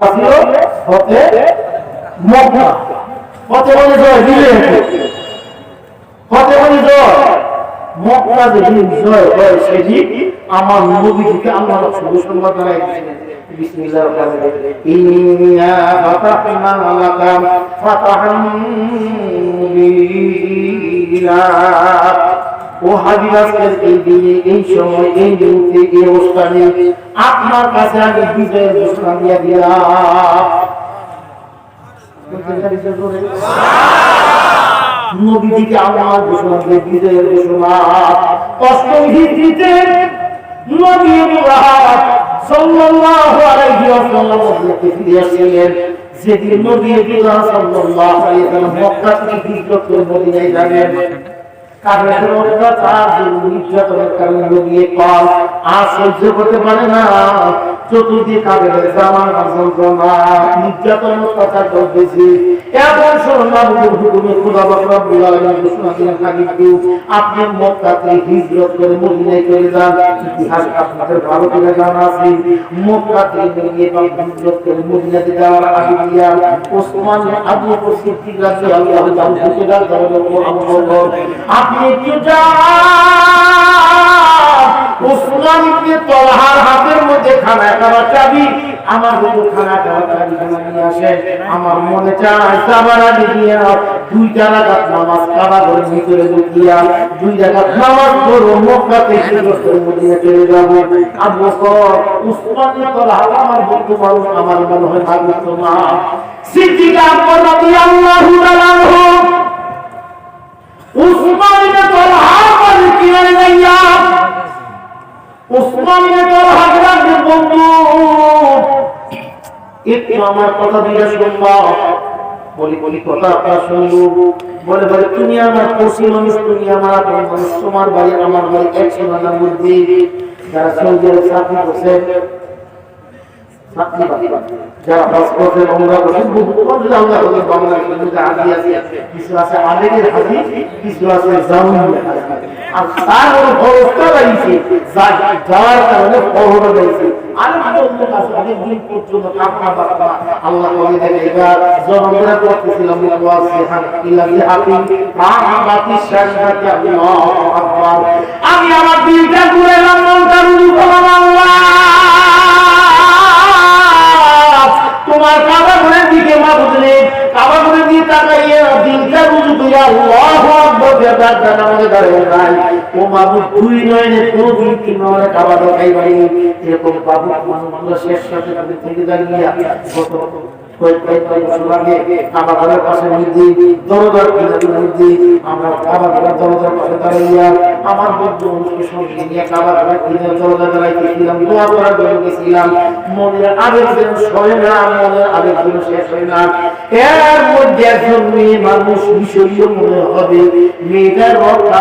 ছিল হতে মক্কা হতে বলে জয় দিলে হতে বলে জয় মক্কা যেদিন জয় হয় সেটি আমার নবীকে আল্লাহ রাসূল সাল্লাল্লাহু আলাইহি ওয়াসাল্লাম বিসমিল্লাহির রহমানির রহিম ইন্না ফাতাহনা লাকা ফাতাহান মুবিনা ও হাবিব আজকের এই দিনে এই সময় এই মুহূর্তে এই অবস্থানে আপনার কাছে আমি বিজয়ের ঘোষণা দিয়ে দিলাম নবীকে আমার ঘোষণা দিয়ে বিজয়ের ঘোষণা অষ্টম হিজরিতে নবী মুহাম্মদ সাল্লাল্লাহু আলাইহি ওয়াসাল্লাম মক্কাতে ফিরে আসলেন যেদিন নবী সাল্লাল্লাহু আলাইহি ওয়াসাল্লাম মক্কা থেকে হিজরত করে মদিনায় যাবেন কাফেরদের অত্যাচার নির্যাতনের কারণে নবী পাক আর সহ্য করতে পারে না চতুর্দিকে কাফেরদের জামান যন্ত্রণা নির্যাতন অত্যাচার করতেছে এমন সময় হুকুমে খোদা পাক রব্বুল আলামিন ঘোষণা দিলেন হাবিবকে আপনি মক্কাতে হিজরত করে মদিনায় চলে যান ইতিহাস আপনাদের ভালো করে জানা আছে মক্কা থেকে নবী পাক হিজরত করে মদিনাতে যাওয়ার আগে দিয়া ওসমান আবু বকর সিদ্দিক রাদিয়াল্লাহু তাআলা থেকে আবু বকর আপনি কি উসমান ইবনে তালহার হাতের মধ্যে খানা খাওয়ার চাবি আমার হুজুর খানা খাওয়ার চাবি নিয়ে আসে আমার মনে চায় সাবারা দিয়ে দুই রাকাত নামাজ কাবা ঘরের ভিতরে ঢুকিয়া দুই রাকাত নামাজ পড়ো মক্কাতে হিজরত করে মদিনা চলে যাব আবু বকর উসমান ইবনে তালহা আমার বন্ধু মানুষ আমার মনে হয় ভাগ্যবান না সিদ্দিক আকবর রাদিয়াল্লাহু তাআলা উসমান ইবনে তালহা বলে কি না উসমান ইবনে তালহা গ্রামের বন্ধু একটু আমার কথা দিয়ে শুনবা বলি কথা আপনারা শুনবো বলে তুমি আমার পড়শি মানুষ তুমি আমার আপন মানুষ তোমার ভাই আমার ভাই এক সীমানার মধ্যে যারা সৌদি আরবে চাকরি করছে যারা বাস করছে ওমরা করছে বহুত আল্লাহ বলে বাংলাদেশের মধ্যে হাজি আছে কিছু আছে আলেমের হাজি কিছু আছে জাউনের হাজি আর তার অবস্থা লাগিয়েছে যার কারণে পহর দিয়েছে আলেমদের লোক আছে অনেক দিন পর্যন্ত কাপড় বাবা আল্লাহ বলে দেখে এবার জনগণরা করতেছিলাম ওয়াসিহান ইলাহি আপনি মাহাবাতি শাহাদাতি আল্লাহু আকবার আমি আমার দিলটা ঘুরাইলাম মনটা রুজু করলাম আল্লাহ তোমার কাবা ঘরের দিকে মাবুদরে কাবা ঘরের দিকে তাকাইয়া দিলটা রুজু কইরা আল্লাহু আকবার বেদাত নামাজে দাঁড়ায় নাই ও মাবুদ তুই নয়নে কোনো দিন কি নয় কাবা দেখাই বাড়ি এরকম বাবু মানুষ শেষ সাথে থেকে দাঁড়িয়ে কত কাবা ঘরের পাশে মধ্যে দরজার মধ্যে আমরা কাবা ঘরের দরজার পাশে দাঁড়াইয়া আমার বন্ধু মানুষকে সঙ্গে নিয়ে কাবা ঘরের দরজা দাঁড়াইতেছিলাম দোয়া করার জন্য গেছিলাম মনের আবেগ যেন সরে না মনের আবেগ যেন শেষ হয় না এর মধ্যে একজন মেয়ে মানুষ মিশরীয় মনে হবে মেয়েটার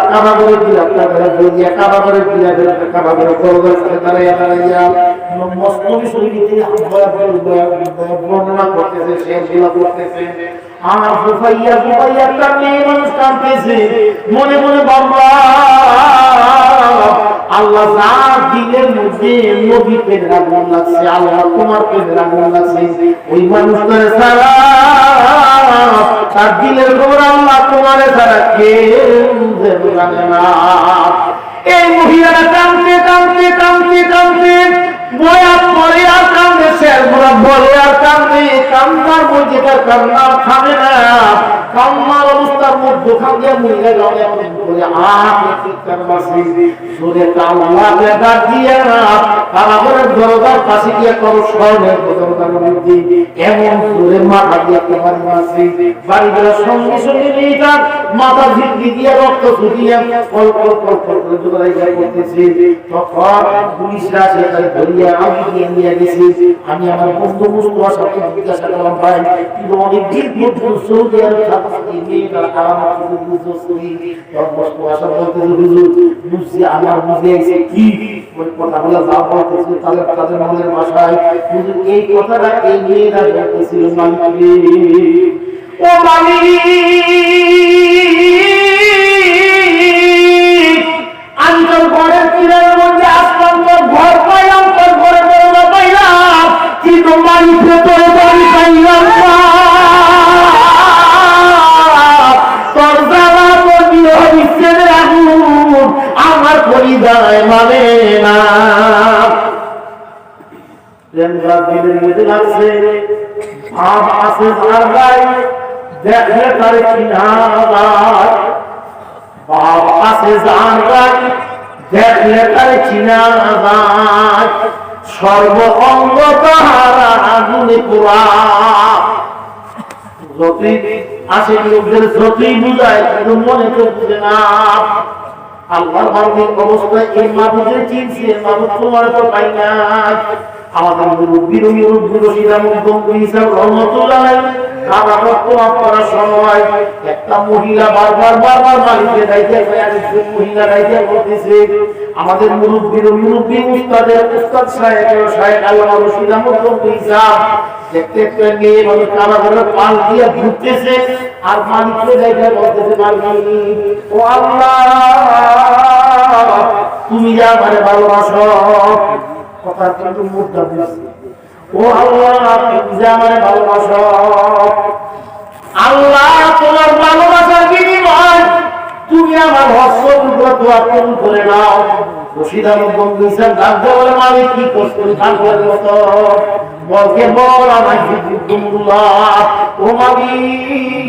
কাবা ঘরের দিলা কাবা ঘরের দিলা কাবা ঘরের দরজার পাশে দাঁড়াইয়া মস্তবি শরীরতে বর্ণনা করতেছে শেষগুলা করতেছে আমার ফুফাইয়া একটা মেয়ে মানুষ কাঁদতেছে মনে মনে বাবা আল্লাহ যার দিলের মধ্যে নবী পেদের আগুন লাগছে আল্লাহ তোমার পেদের আগুন লাগছে ওই মানুষটার ছাড়া তার দিলের খবর আল্লাহ তোমার ছাড়া কেউ জানে না এই মহিলারা কাঁদতে কাঁদতে কাঁদতে কাঁদতে বয়া পরে আর কান্দে শের মোরা বলে আর কান্দে কান্নার মধ্যে তার কান্না থামে না কান্নার অবস্থার মধ্যে খান্দিয়া মহিলা গালে বলে চিৎকার মাসি জোরে কান্না বেদা দিয়ে না কারাগারের দরজার পাশে গিয়ে করো স্বর্ণের দরজার মধ্যে এমন জোরে মাথা দিয়ে তোমার মাসি বাড়ি গেলে সঙ্গে সঙ্গে মেয়েটা মাথা ঝিলকি দিয়ে রক্ত ছুটিয়ে কল কল কল কল করে জোড়াই যায় করতেছে তখন পুলিশরা সে তাই ধরিয়া আমি নিয়ে গেছি আমি আমার বন্ধু মুস্তফার সাথে জিজ্ঞাসা করলাম ভাই কিন্তু অনেক দিন পর্যন্ত সৌদি আরব থাকতে মেয়েটার আমার বুঝছি বুঝছি আমার বুঝে এসে কি ওই কথাগুলো যা বলতেছিল তাদের মনের ভাষায় কিন্তু এই কথাটা এই মেয়েরা বলতেছিল মালিক ও মালিক আমি তোর ঘরের কিনারের মধ্যে আসলাম তোর ঘর পাইলাম তোর ঘরে দরজা পাইলাম কিন্তু মালিক তোর বুঝায় মানে না। দিলের মধ্যে লাগছে, ভাব আছে যার গায়ে দেখলে তারে চিনা যায়, ভাব আছে যার গায়ে দেখলে তারে চিনা যায়, সর্ব অঙ্গ তাহারা আগুনে পোড়া। যতই আসে লোকদের যতই বুঝায় কিন্তু মনে তো বুঝে না। আল্লাহর বান্দির অবস্থা এই মাবুদের চিনছে, মাবুদ তোমার তো পাই না। আমাদের মুরব্বীর রহমতুল্লাহ খাওয়া করার সময় একটা মহিলা বারবার মালিকের দায়িত্বে আরেকজন মহিলা দায়িত্বে বলতেছে, আমাদের মুরব্বী উস্তাদের উস্তাদ সাহেব আল্লামা রশিদ আহমদ গঙ্গুহি সাহেব দেখতে একটা মেয়ে মানুষ কারাগারে পাল দিয়ে ঘুরতেছে আর মালিকের দায়িত্বে বলতেছে, মালিক ও আল্লাহ তুমি যা আমারে ভালোবাসো, কথা কিন্তু মুদ্রা দিয়েছে, ও আল্লাহ তুমি যা আমারে ভালোবাসো, আল্লাহ তোমার ভালোবাসার বিনিময় তুমি আমার হস্তগুলো দোয়া কবুল করে নাও। রশিদ আহমদ গঙ্গুহি সাহেব ডাকতে বলে, মালিক কি করছেন ঠাকুরের মতো, বলকে বল আমার জিদ্দুল্লাহ ও মালিক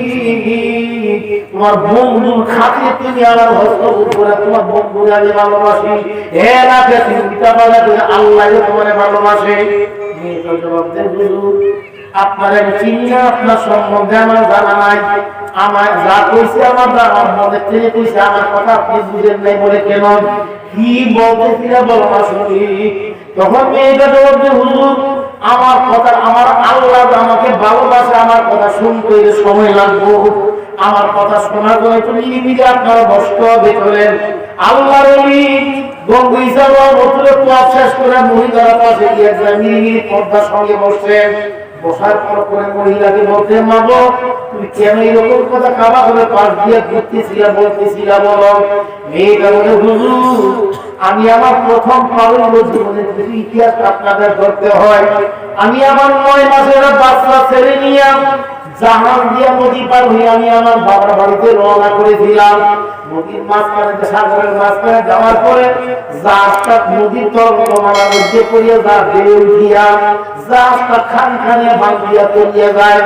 তোমার বন্ধুর খাতিরে তুমি আমার হস্তগুলো করে তোমার বন্ধুরে আমি ভালোবাসি, হে রাতে তুমি পিতা বলে আল্লাহ তোমার ভালোবাসে। মেয়েটা জবাব দেন, হুজুর আপনার আমি চিনি না, আপনার সম্বন্ধে আমার জানা নাই, আমার যা কইছে আমার মনে থেকে কইছে, আমার কথা আপনি বুঝেন নাই বলে কেন কি বলতেছিলেন বলো না শুনি। তখন মেয়েটা জবাব দেন, হুজুর আমার কথা, আমার আল্লাহ আমাকে ভালোবাসে, আমার কথা শুনতে সময় লাগবো, আমার কথা শোনার জন্য একটু নিরিবিলি আপনারা বসতে হবে চলেন। আল্লাহর ওলি গঙ্গুহি সাহেব বছরে তোয়াব শেষ করে মহিলার পাশে গিয়ে নিরিবিলি পর্দার সঙ্গে বসছেন। বসার পর করে মহিলাকে বলতে, মা গো তুমি কেন এরকম কথা কাবা করে পাশ দিয়ে ঘুরতেছিলা বলতেছিলা বলো। মেয়েটা বলে, হুজুর আমি আমার প্রথম পালন জীবনের ইতিহাস আপনাদের করতে হয়। আমি আমার 9 মাসের বাচ্চা ছেড়ে নিয়ে জাহাজ দিয়া নদী পার হয়ে আমি আমার বাবার বাড়িতে রওনা করেছিলাম। নদীর মাঝখানে সাগরের মাঝখানে যাওয়ার পরে জাহাজটা নদীর তরঙ্গমালার মধ্যে পড়িয়া যা বেড়ে উঠিয়া জাহাজটা খানখানে ভাঙিয়া তলিয়া যায়।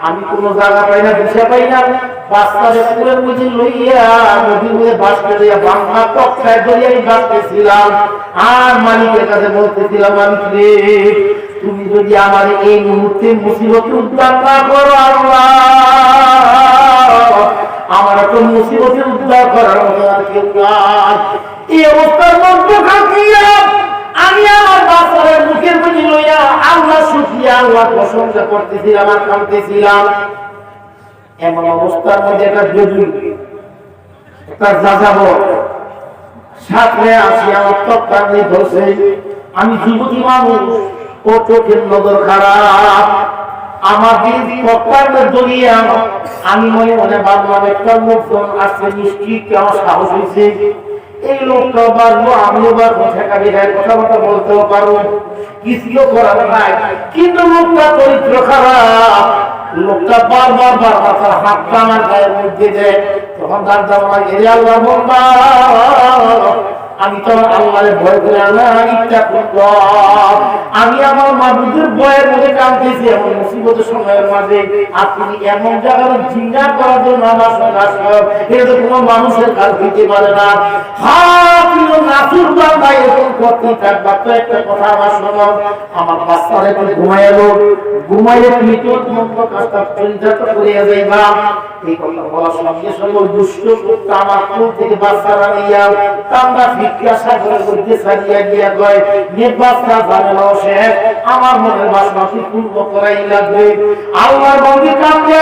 আমি কোনো জায়গা পাই না, দিশা পাই না, বাচ্চাদের পুরের মধ্যে লইয়া নদীর মধ্যে বাঁচতে লইয়া বাংলা তক্তায় ধরে আমি বাঁচতেছিলাম। আর মালিকের কাছে বলতেছিলাম, মালিক রে তুমি যদি আমার এই মুহূর্তে মুসিবতে উদ্ধার না করো, আল্লাহ আমার তো মুসিবতে উদ্ধার করার মতো আর কেউ নাই। এই অবস্থার মধ্যে থাকিয়া আমি আমার বাচ্চাদের মুখের মধ্যে লইয়া আল্লাহ শুকরিয়া আল্লাহ প্রশংসা করতেছিলাম আর কাঁদতেছিলাম। এমন অবস্থার মধ্যে একটা জরুরি একটা যাযাবর সাথে আসি আমার তক্তা নিয়ে ধরছে। আমি যুবতী মানুষ, ও চোখের নজর খারাপ, আমার দিন তক্তার জড়িয়ে আমি মনে মনে ভাবলাম একটা লোকজন আসছে নিশ্চিত আমার সাহস হয়েছে, এই লোকটাও বাড়বো আমিও বাড়বো, ঠেকা বেড়ায় কথাবার্তা বলতেও পারবো, কিছুও করার নাই। কিন্তু লোকটা চরিত্র খারাপ, লোকটা বারবার তার হাতটা আমার গায়ের মধ্যে দেয়। তখন তার জামা ঘেরে আল্লাহ বলবা আমি তো আল্লাহরে ভয় করে আমি আমার মাবুদের ভয়ের মধ্যে কাঁদতেছি এমন মুসিবতের সময়ের মাঝে। আপনি এমন জায়গায় জিজ্ঞা করার জন্য আমার সঙ্গে আসবেন, এটা তো কোনো মানুষের কাজ দিতে পারে না। নাচুর বান্দা এরকম করতেই থাকবা। তো একটা কথা আমার শোনো, আমার বাচ্চারা একটু ঘুমাইলো, ঘুমাইলে তুমি তো তোমার কাজটা পরিচালনা করিয়া যাইবা। এই কথা বলার সঙ্গে সঙ্গে দুষ্ট লোকটা আমার কোল থেকে বাচ্চারা নিয়ে কান্দা ভিক্ষা সাগরের মধ্যে ছাড়িয়া গিয়া কয়, বাচ্চা ঝামেলা শেষ, আমার মনের বাসনাটি পূর্ণ করাই লাগবে। আল্লাহর বন্ধু কান্দে,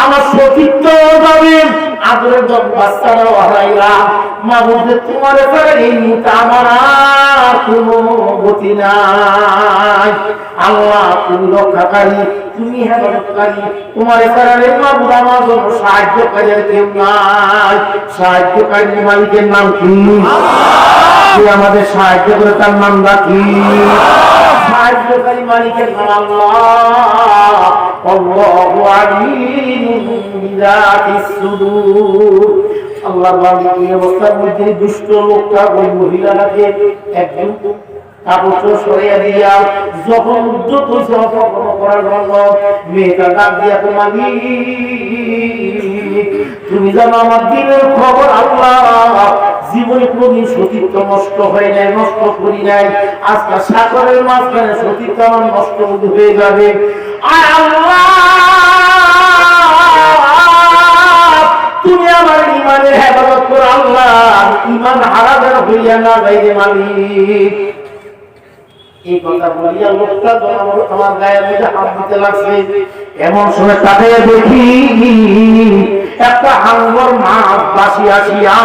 আমার সতীত্ব যাবে, আদরের বাচ্চারাও হারাইলাম। মা বলতে তোমার এবারে এই মুহূর্তে আমার আর কোনো গতি নাই। আল্লাহ তুমি রক্ষাকারী, তুমি হেফাজতকারী, তোমার এবারে মাবুদ আমার জন্য সাহায্যকারী আর কেউ নাই। সাহায্যকারী মালিকের নাম কি? আমাদের সাহায্য করে তার নাম কি? সাহায্যকারী মালিকের নাম আল্লাহ। আল্লাহু আলিমুন বিযাতিস সুদূর। আল্লাহ বাড়ি এই অবস্থার মধ্যে দুষ্ট লোকটা ওই মহিলাটাকে একদম কাপড় সরিয়ে দিয়া যখন উদ্যোগ হয়েছে অপকর্ম করার জন্য মেয়েটা ডাক দিয়া তোমার তুমি জানো আমার দিনের খবর আল্লাহ জীবনে কোনদিন সতীত্ব নষ্ট হয় নাই, নষ্ট করি নাই, আজকে সাগরের মাঝখানে সতীত্ব আমার নষ্ট হয়ে যাবে। আর আল্লাহ তুমি আমার ইমানের হেফাজত করো আল্লাহ, ইমান হারাবেন হইয়া না যাইবে মালিক। এই কথা বলিয়া লোকটা আমার গায়ের মধ্যে হাত দিতে লাগছে। এমন সময় তাকে দেখি একটা হাঙ্গর মাছ বাসি আসিয়া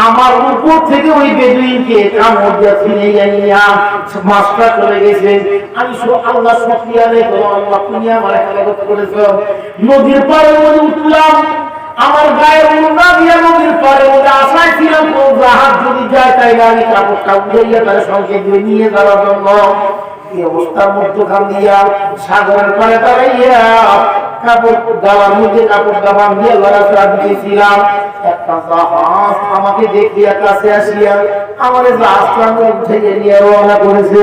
আমার উপর থেকে ওই বেদুইনকে কামড় দিয়া ছিনে জানিয়া মাছটা চলে গেছে। আমি আল্লাহ শুকরিয়া আদায় করলাম, আল্লাহ তুমি আমার হেফাজত করেছো। নদীর পাড়ে মধ্যে উঠলাম, আমার গায়ের মুন্ডা দিয়া নদীর পাড়ে মধ্যে আশায় ছিলাম জাহাজ যদি যায় তাই আমি কাপড়টা উড়াইয়া তার সঙ্গে দিয়ে নিয়ে যাওয়ার জন্য। এই অবস্থার মধ্যখান দিয়া সাগরের পাড়ে দাঁড়াইয়া কাপড় গালার মধ্যে কাপড় গাবান দিয়ে লড়াচড়া দিয়েছিলাম। একটা জাহাজ আমাকে দেখিয়া কাছে আসিয়া আমার জাহাজটা উঠে নিয়ে রওনা করেছে।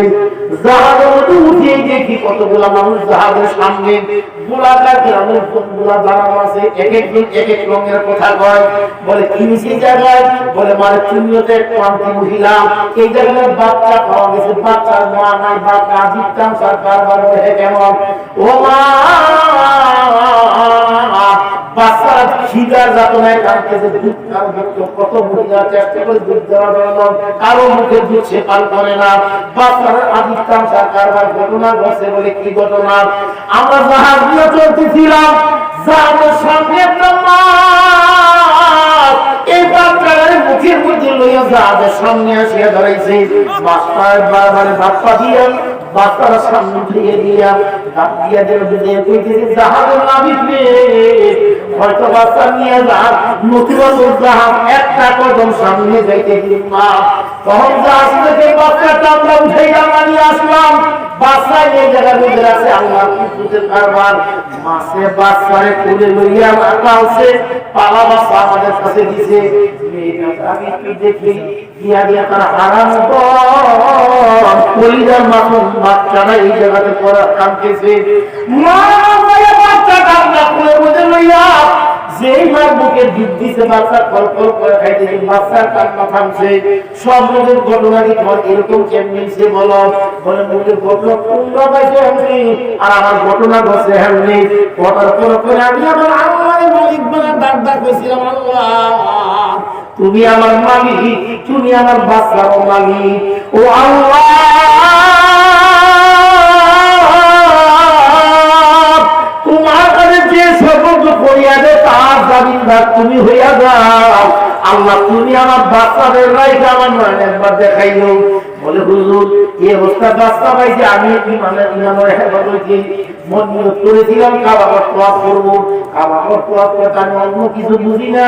জাহাজের মধ্যে উঠিয়ে দেখি কতগুলা মানুষ জাহাজের সামনে গোলাকার গ্রামের গুলা দাঁড়ানো আছে। এক একজন এক এক রঙের কথা কয়। বলে কি মিশি জায়গায়? বলে মানে তুমিও তো এক ক্লান্তি মহিলা, এই জায়গায় বাচ্চা পাওয়া গেছে, বাচ্চার মা নাই, বাচ্চা আজিব কামসার বারবার বলে কেমন ও মা বাচ্চারা খিদার যাতনায় কাঁদতেছে, দুধ খাওয়ার জন্য কত মহিলা চেষ্টা করে দুধ দেওয়ার জন্য কারো মুখে দুধ সে পান করে না। বাচ্চারা আজিব কামসার কারবার ঘটনা ঘটছে। বলে কি ঘটনা? আমরা জাহাজ দিয়ে চলতেছিলাম, জাহাজের সামনে একটা মাছ এই বাচ্চাদের মুখের মধ্যে লইয়া জাহাজের সামনে আসিয়া দাঁড়াইছে। মাস্টার বারবার বাপ্পা দিয়া বাচ্চারা সামনে উঠিয়ে দিয়া ডাক দিয়া দিয়ে কইতেছে জাহাজের নাবিক রে, হয়তো বাচ্চা নিয়ে জাহাজ নতুন জাহাজ একটা কদম সামনে যাইতে দিন না। তখন জাহাজ থেকে বাচ্চাটা আমরা উঠাইয়া নিয়ে আসলাম। বাচ্চা এই জায়গার মধ্যে আছে আল্লাহ কুদরতের কারবার। মাছে বাচ্চারে কোলে লইয়া পালছে, পালা বাচ্চা আমাদের কাছে দিছে। আমি কি দেখি দিয়া দিয়া তার হারাম কলিজার মাথুম বাচ্চারা এই জায়গাতে পড়া কাঁদতেছে। মা বাচ্চাটা আমরা কোলে বসে লইয়া যেই মার বুকে দুধ দিছে বাচ্চা কলকল করে খাইতেছে, বাচ্চার কান্না থামছে। সব লোকের ঘটনাটি তোমার এরকম কেমনি সে বলো? বলে মুখের ঘটনা তোমরা পাইছো এমনি, আর আমার ঘটনা ঘটছে এমনি। ঘটার পরে আমি আমার আল্লাহর মালিক বলে ডাক ডাক করেছিলাম, আল্লাহ তুমি আমার মালিক, তুমি আমার বাচ্চার মালিক। ও আল্লাহ তোমার কাছে যে সর্বত্র করিয়া দে তার জামিনদার তুমি হইয়া যাও। আল্লাহ তুমি আমার বাচ্চাদের লাইফে আমার নয় একবার দেখাইলো। বলে হুজুর এই অবস্থা বাচ্চা পাইছে, আমি ইমানের হেফাজত মন নিয়ত করেছিলাম কাবাগর তোয়াফ করবো। কাবাগর তোয়াফ করতে আমি অন্য কিছু বুঝি না।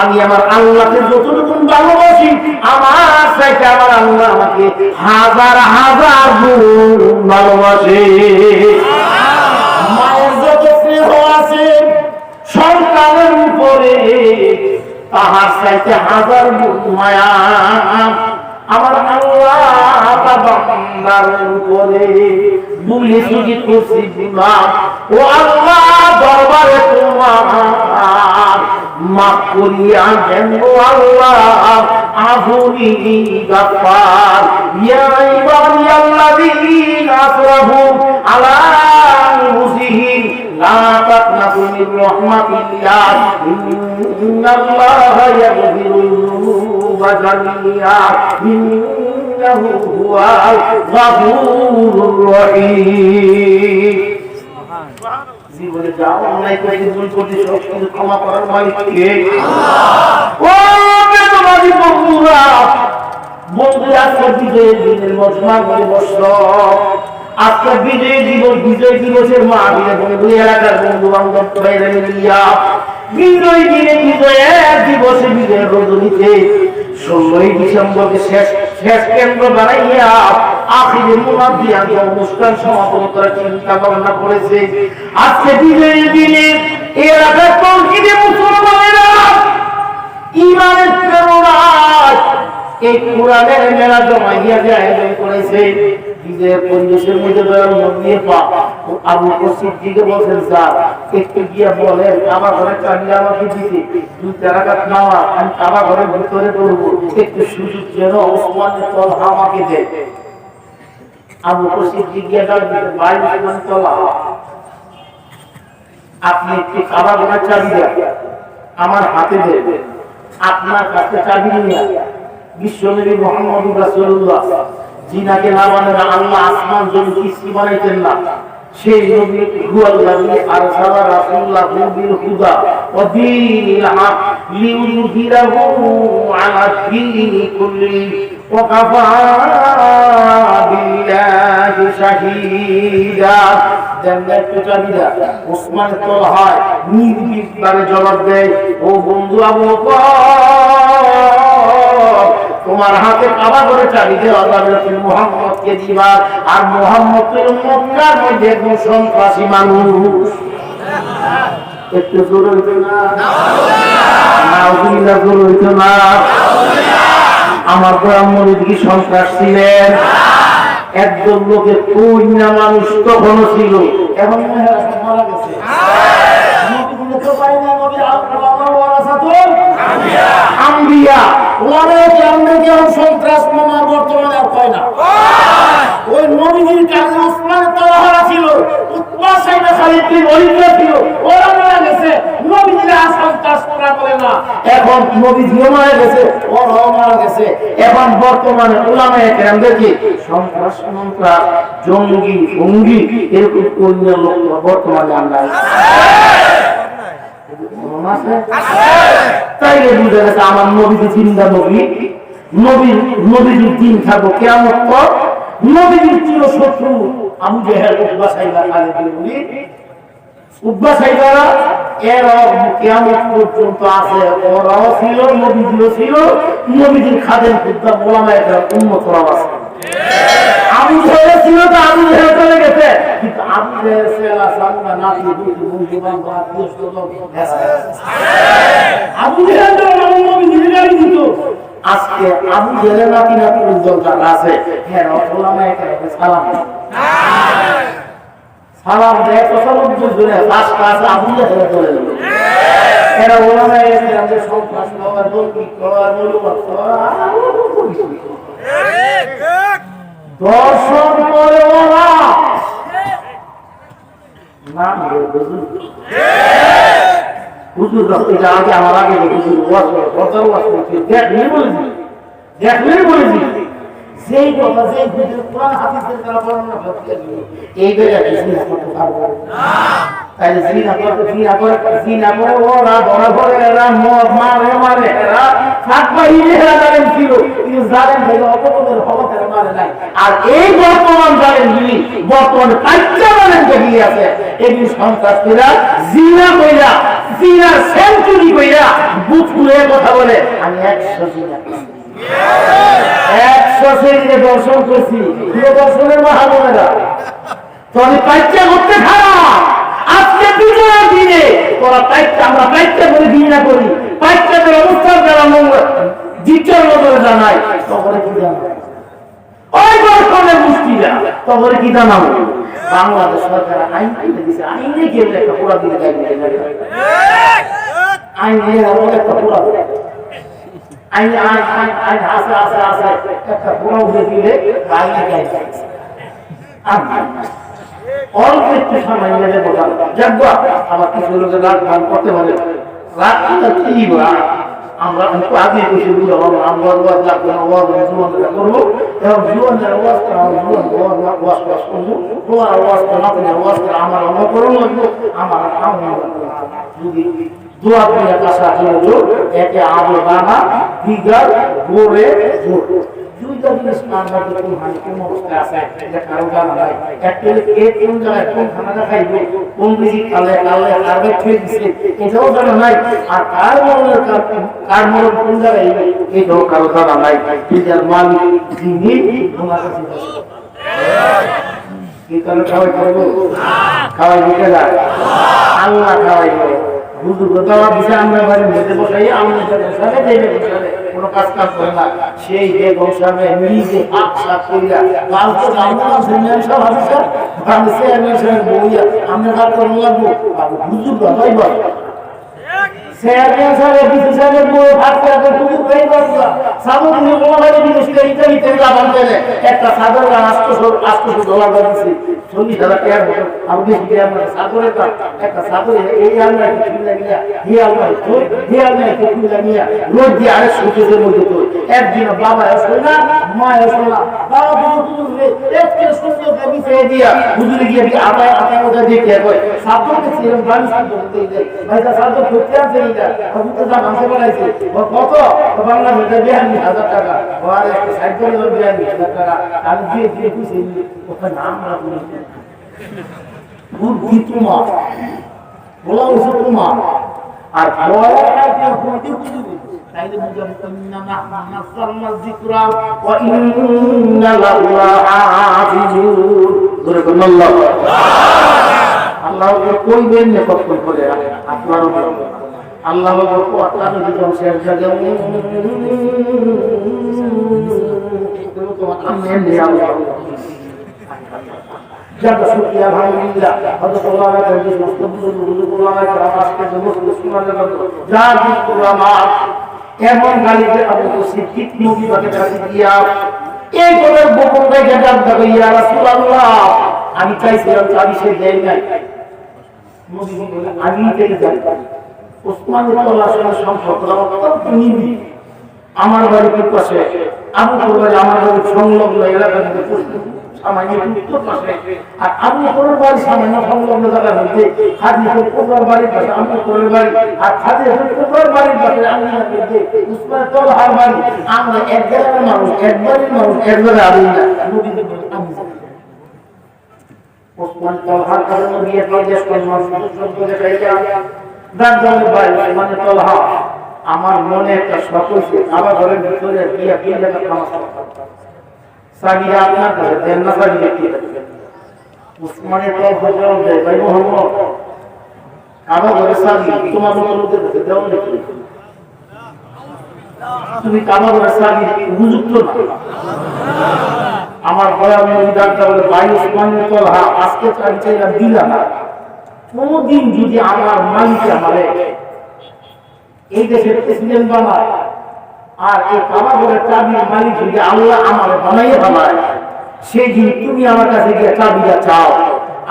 আমি আমার আল্লাহকে যতটুকু ভালোবাসি, আমার চাইতে আমার আল্লাহ আমাকে হাজার হাজার গুণ ভালোবাসে। মায়ের যত স্নেহ আছে সন্তানের উপরে, তাহার চাইতে হাজার গুণ মায়া আমার আল্লাহ বান্দার উপরে। ভুলে চুরি করছি গুনাহ, ও আল্লাহ দরবারে তোমার মাফ করিয়া দেন ও আল্লাহ। আফুনি গাফফার ইয়া ইবাদিয়াল্লাযীনা আসরাফু আলা আনফুসিহিম লা তাকনাতু মির রাহমাতিল্লাহ ইন্নাল্লাহা ইয়াগফিরুয যুনুবা জামিআ ইন্নাহু হুয়াল গফুরুর রহিম। জীবনে যা অন্যায় করেছি ভুল করতে সব কিছু ক্ষমা করার মালিক কে? আল্লাহ। ও বেদবাদী বন্ধুরা, বন্ধুরা আজকে বিজয়ের দিনের মজমা করে বসল। আজকে বিজয় দিবস, বিজয় দিবসের মাহফিলে বন্ধু এলাকার বন্ধু বান্ধব বাইরে মিলিয়া বিজয় দিনে বিজয়ের দিবসে বিজয়ের রজনীতে 16ই ডিসেম্বরকে শেষ কেন্দ্র বানাইয়া আখিরে মুনাফিয়ান অনুষ্ঠান সমাপন করার চিন্তা ভাবনা করেছে। আজকে বিজয়ের দিনে এলাকার তৌহিদে মুসলমানেরা ইমানের প্রেরণায় এই কোরআনের মেলা জমাইয়া যে আয়োজন করেছে নিজের পরিবেশের মধ্যে দয়াল নবী পাক আবু বকর সিদ্দিককে বলেন স্যার একটু গিয়া বলেন আমার ঘরে চালিয়ে আমাকে দিতে দুই রাকাত নামাজ আমি কাবা ঘরের ভিতরে করবো একটু সুযোগ যেন ওসমানের তলহা আমাকে দেয়। আবু বকর সিদ্দিক গিয়া বলেন ভাই ওসমান তলহা আপনি একটু কাবা ঘরের চাবি দেন আমার হাতে দেন। আপনার কাছে চাবি নিয়ে বিশ্বনবী মুহাম্মদ রাসূলুল্লাহ জিনাকে না বানান আল্লাহ আসমান জমিন সৃষ্টি বানাইতেন না সেই নবী হুয়াল্লাযী আরসালা রাসূলাহু বিল হুদা ওয়া দীনিল হক লিইয়ুযহিরাহু আলা দীনি কুল্লি ওয়া কাফা বিল্লাহি শাহীদা। জান্নাত চাবিদা ওসমান তলহা নির্ভীকভাবে জবাব দেয় ও বন্ধু আবু বকর তোমার হাতে কাবা করে চাবি দিয়ে আল্লাহর রাসূল মুহাম্মদকে দিবা আর মুহাম্মদ তো মক্কার মধ্যে একজন সন্ত্রাসী মানুষ। একটু জোরে হইতো না নাউযুবিল্লাহ জোরে হইতো না আমার গোলাম মুরিদ কি সন্ত্রাস ছিলেন? একজন লোকের কন্যা মানুষ তখনও ছিল এখন মারা গেছে নবী তো পাই না নবী আল্লাহর ওয়ারাসাতুল আম্বিয়া ওরে কেমনে কেমন সন্ত্রাস মামার বর্তমানে আর পায় না। ওই নবীজির কাছে ওসমান তলহা ছিল উতবা সাইবা খালিদ বিন ওয়ালিদ ছিল ওরা মারা গেছে নবীজিরা সন্ত্রাস করা বলে না এখন নবীজিও মারা গেছে ওরাও মারা গেছে এখন বর্তমানে উলামায়ে কেরামদের কি সন্ত্রাস সন্ত্রাস জঙ্গি ভঙ্গি এরকম কোন লোক বর্তমানে আমরা তাইলে বুঝে গেছে আমার নবীজি জিন্দা নবী নবীজির দিন থাকবো কিয়ামত পর নবীজির চির শত্রু আবু জেহেল উতবা সাইবা খালিদ বিন ওয়ালিদ উতবা সাইবারা এর কিয়ামত পর্যন্ত আছে ওরাও ছিল নবীজিও ছিল নবীজির খাদেম খুদ্দাম ওলামায়ে কেরাম উম্মতরা আছে। আবু জেহেল ছিল তো আবু জেহেল চলে গেছে কিন্তু আবু জেহেল সেলা সামনা নাতি দুই বন্ধু বান্ধব আত্মীয় আবু জেহেল তো নবীজির গালি দিত আজকে আবু জেহেল নাতি উজ্জ্বল যারা আছে হ্যাঁ ওলামায়ে কেরাম সালাম দেয় কত লোকজন জুড়ে পাঁচ পাঁচ আবু জেহেল চলে গেল এরা ওলামায়ে কেরামদের সন্ত্রাস করার দলকি করার মূল্যবান দর্শন করে ওরা নাম হুজুর এটা আগে আমার আগে হুজুর ওয়াজ করতে দেখলেই বলেছি যেই কথা যেই কোরআন হাদিসের দ্বারা বর্ণনা করতে এই জায়গায় জিনা করতে পারবো না তাই জিনা করে ওরা ধরা করে এরা মদ মারে এরা ফাঁকবাহী এরা জানেন ছিল কিন্তু জানেন ভাই অপকদের হবতের মারে নাই আর এই বর্তমান জানেন যিনি বর্তমানে কাচ্চা জানেন যে আছে এই সন্ত্রাসীরা জিনা কইরা জিনা সেঞ্চুরি কইরা বুথ খুলে কথা বলে আমি 100 জিনা 100 শ্রেণীতে দর্শন করছি দর্শনের মহাবোনেরা তবে পাইচা করতে খারাপ আজকে বিজয়ের দিনে তোরা পাইচা আমরা পাইচা করে দিন না করি পাইচাদের অবস্থান যারা দ্বিতীয় নজরে জানাই তখন কি জানাই ওই দর্শনের মুষ্টিরা তখন কি জানাবো বাংলাদেশ সরকার আইন দিয়েছে আইনে গিয়ে একটা পুরা দিনে আইনে একটা পুরা আইন আসে একটা পুরো দিলে আইনে গাইছে অল্প একটু সময় নেবে বোঝা যাবো আমার কিছু লোকের রাত গান করতে পারে রাত কি আমরা আগে বসে বুঝে আমরা ওয়াজ লাগবে না ওয়াজ করবো এবং জীবনের ওয়াজটা ওয়াজ করবো তোমার ওয়াজটা না পেলে ওয়াজটা আমার অনুকরণ লাগবো আমার যদি দোয়া করে কাছা জোর একে আবে বানা দিগার গোরে জোর দুইটা জিনিস মানবার কোন হানি কোন অবস্থা আছে এটা কারো জানা নাই অ্যাকচুয়ালি কে কোন জায়গায় কোন খানাটা খাইবে কোন বিজি খালে কারবে খেয়ে দিছে এটাও জানা নাই আর কার মনের কোন জায়গায় এটাও কারো জানা নাই যার মালিক যিনি তোমার কাছে কি কারণে খাওয়াই করবো খাওয়াই দিতে যায় আল্লাহ খাওয়াইবে হুজুর দাওয়া দিছে আমরা বাড়ির মধ্যে বসাই আমরা সাথে দেবে কোনো কাজ করে না সেই যে গোসাবে নিজে আশা করিয়া কালকে আমরা সেমিনার সব আছে আমি চেয়ারম্যান সাহেব বইয়া আমরা কাজ করতে লাগবো হুজুর দাওয়াই বল চেয়ারম্যান সাহেব বিসি সাহেব বই ভাত করে হুজুর দাওয়াই বল সাদর নিয়ে বলারে বিদেশে ইতালি থেকে লাগান দেয় একটা সাদর $800 দিছি 40,000 টাকা আমি দিয়ে আমরা সাদরের একটা সাদর এই আমরা কি লাগিয়া এই আমরা তো এই আমরা কি লাগিয়া রোজ দিয়ে আরে সুযোগের মধ্যে তো একদিন বাবা আসলো না মা আসলো না বাবা হুজুর একটা সুযোগ দিছে দিয়া হুজুরে গিয়ে আটা ওটা দিয়ে কে কয় সাদরকে ছিলাম বাড়ি সাদর দিয়ে দেয় ভাইটা সাদর করতে আছে এটা হুজুর তো জানতে পারাইছে কত বাংলা মেয়েটা 42,000 টাকা আর একটা সাইকেল 42,000 টাকা আমি দিয়ে খুশি ওটা নাম রাখুন বুদ্ধি তোমার বলা হচ্ছে তোমার আর তাইলে বুঝাবো ইন্না নাসাল্লা যিকরা ওয়া ইন্না লাহু লাহাফিজুন ধরে কোন আল্লাহকে কইবেন না কত করে আপনার আল্লাহ বলবো আপনার জীবন শেষ জায়গা তোমার সামনে নিয়ে আল্লাহ যারা শুকরিয়া আলহামদুলিল্লাহ হযরত আল্লাহ তাআলা যে মুস্তাফিজুল আল্লাহ তাআলা আজকে যে মুসলমানদের যা দিকুরামা এমন গালিতে আবু সিদ্দিক নবী বাকে কাছে গিয়া এই কথা গোপন রেখে ডাকতে ইয়া রাসূলুল্লাহ আমি চাইছিলাম চাবি সে দেই নাই নবী বলে আমি থেকে যাই ওসমান রাদিয়াল্লাহু আনহু সম্পর্ক অত্যন্ত নিবিড় আমার বাড়ির পাশে আবু বকর আমার বাড়ির সংলগ্ন এলাকাতে সামান্য উত্তর পাশে আর আবু বকরের বাড়ি সামান্য সংলগ্ন জায়গার মধ্যে হাদিসের কোবরার বাড়ির পাশে আবু বকরের বাড়ি আর হাদিসের কোবরার বাড়ির পাশে আমিনার মধ্যে উসমান তালহার বাড়ি আমরা এক জায়গার মানুষ এক বাড়ির মানুষ এক জায়গায় আবু না নবীকে বলে আমি উসমান তালহার কারণে বিয়ে প্রদেশ করে মানুষ করে যাইয়া দাঁড়ানোর বাইরে মানে তালহা আমার মনে একটা শখ হইছে আবার ঘরের ভিতরে গিয়া কি জায়গা নামাজ পড়তে সাবিরা আপনার কাছে দেন না সাবিরা কি উসমানের তো ফজল দেয় ভাই মোহাম্মদ আবার ঘরে সাবি তোমার মতো লোকের কাছে দেও নাকি তুমি কামার ঘরে সাবি উপযুক্ত না আমার ঘরে আমি ডাক্তার বলে ভাই উসমানের তলহা আজকে চাই চাইলাম দিলা না কোনদিন যদি আমার মালিক আমারে এই দেশের প্রেসিডেন্ট বানায় আর এই কাবাঘরের চাবির মালিক যদি আল্লাহ আমার বানাইয়ে বানায় সেই দিন তুমি আমার কাছে গিয়ে চাবিটা চাও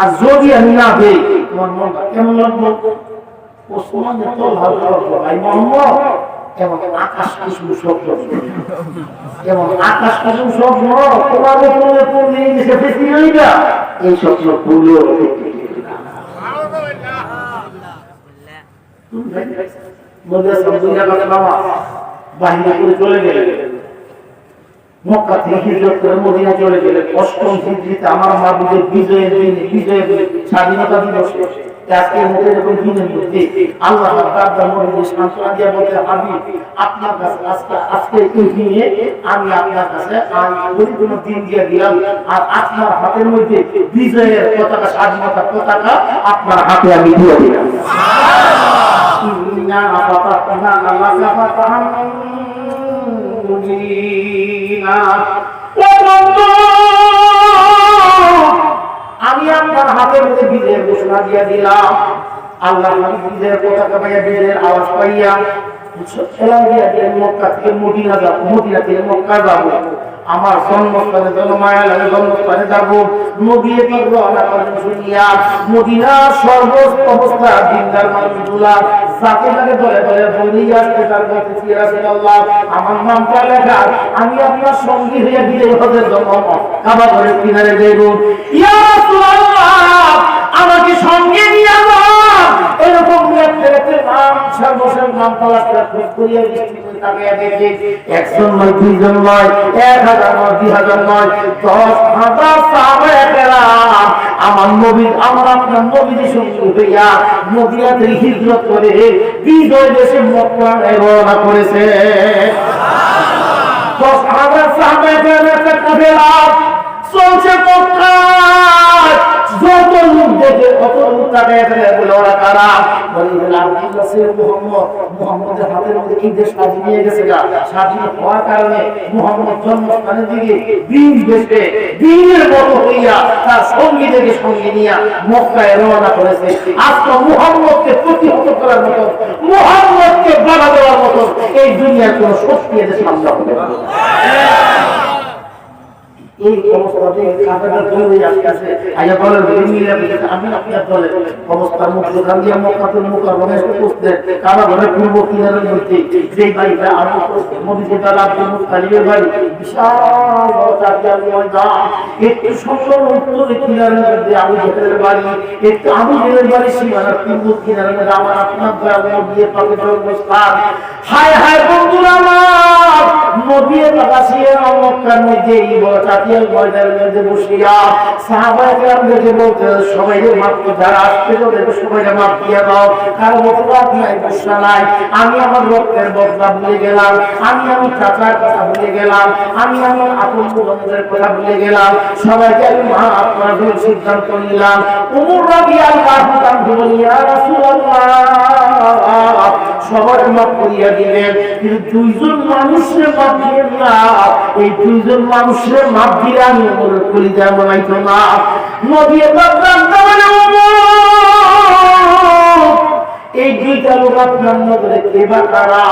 আর যদি আমি না দেই তোমার মনটা কেমন লাগবে ওসমানের তলহা ভাই মোহাম্মদ এমন আকাশ কুসুম স্বপ্ন এমন আকাশ কুসুম স্বপ্ন তোমার উপরে পড়লে এই দেশে প্রেসিডেন্টটা এই স্বপ্ন পড়লেও বাহিনী করে চলে গেলেন মক্কা থেকে হিজরত করে মদিনা চলে গেলেন অষ্টম হিজরিতে আমার মাহবুবের বিজয়ের দিনে বিজয়ের স্বাধীনতা দিবসে আজকে মুখের এবং দিনের মধ্যে আল্লাহ তাআলা মনে সান্তনা দিয়ে বলতে হাবিব আপনার কাছে আজকে এই দিনে আমি আপনার কাছে পরিপূর্ণ দিন দিয়ে দিলাম আর আপনার হাতের মধ্যে বিজয়ের পতাকা স্বাধীনতার পতাকা আপনার হাতে আমি দিয়ে দিলাম ইন্না ফাতাহনা লাকা ফাতাহান মুবিনা আমি আপনার হাতের মধ্যে বিজয়ের ঘোষণা দিয়ে দিলাম আল্লাহ বিজয়ের পতাকা পাইয়া বিজয়ের আওয়াজ পাইয়া মক্কা থেকে মদিনা যাব মদিনা থেকে মক্কা যাব আমার জন্মস্থানে জন্মায়া লাগে জন্মস্থানে যাবো নবী পাক রওনা করেন শুনিয়া মদিনার সর্বোচ্চ অবস্থা দিনদার মানুষগুলা সাথে সাথে দলে দলে বলি আসতে তার বলতেছি ইয়া রাসূলুল্লাহ আমার নামটা লেখা আমি আপনার সঙ্গী হয়ে বিজয় হজের জন্য কাবা ঘরের কিনারে যাইব ইয়া রাসূলুল্লাহ আমাকে সঙ্গে নিয়ে যান এরকম একটা নাম সর্বশেষ নাম তালাশ করে করিয়া তাকিয়ে দেখে একজন নয় দুইজন নয় 1000 নয় 2000 নয় 10,000 সাহাবায়ে কেরাম আমার নবী আমার আপনার নবীর সঙ্গে হইয়া মদিনা থেকে হিজরত করে বিজয় দেশে মক্কা রওনা করেছে 10,000 সাহাবায়ে কেরামের কাফেলা চলছে মক্কায় যত লোক দেখে কত লোক তাকায় তাকায় বলে ওরা কারা? বলে আব্দুল্লাহ সে মুহাম্মদের হাতের মধ্যে এই দেশ স্বাধীন নিয়ে গেছে গা, স্বাধীন হওয়ার কারণে মুহাম্মদ জন্মস্থানের দিকে দিন বেশে দিনের মতো হইয়া তার সঙ্গী থেকে সঙ্গী নিয়ে মক্কায় রওনা করেছে। আজকে মুহাম্মদকে প্রতিহত করার মতো, মুহাম্মদকে বাধা দেওয়ার মতো এই দুনিয়ার কোন শক্তি এদের সামনে হবে না। এই অবস্থাতে কাঁটাটা ধরে আসতেছে। আয়া বলেন আমি আপনার দলে অবস্থার মুক্ত খান দিয়ে মক্কাতুল মুকাররমে এসে পৌঁছলেন। কাবা ঘরের পূর্ব কিনারের মধ্যে যেই বাড়িটা আমি নবীজি তার আব্দুল মুত্তালিবের বাড়ি, বিশাল বড় চারদিকে ময়দান, একটু সম্পূর্ণ উত্তরের কিনারের মধ্যে আবু জাহেলের বাড়ি, একটু আবু জাহেলের বাড়ি সীমানার পূর্ব কিনারের মধ্যে আমার আপনার দয়াময় দিয়ে পাকে জন্মস্থান। হায় হায় বন্ধুরা আমার, নবী তাকাশিয়ে মক্কার মধ্যে এই বড় চারদিকে ময়দানের মধ্যে বসিয়া সাহাবায়ে কেরামদেরকে বলতে, সবাইকে মাফ করে যারা আসছে ওদেরকে সবাইকে মাফ দিয়ে দাও, কারো অপরাধ নাই, দোষা নাই। আমি আমার রক্তের বদলা ভুলে গেলাম, আমি আমার চাচার কথা ভুলে গেলাম, আমি আমার আপন বন্ধুদের কথা ভুলে গেলাম, সবাইকে আমি মাফ করার সিদ্ধান্ত নিলাম। ওমর রাদিয়াল্লাহু তাআলা বলেন, ইয়া রাসূলুল্লাহ, সবার মাফ করিয়া দিলেন, কিন্তু দুইজন মানুষের মাফ দিলেন না। এই দুইজন মানুষের মাফ দিলে আমি ওমরের কলিজা বানাইতো না। নবী পাক এই দুইটা লোক আপনার নজরে কে বা কারা?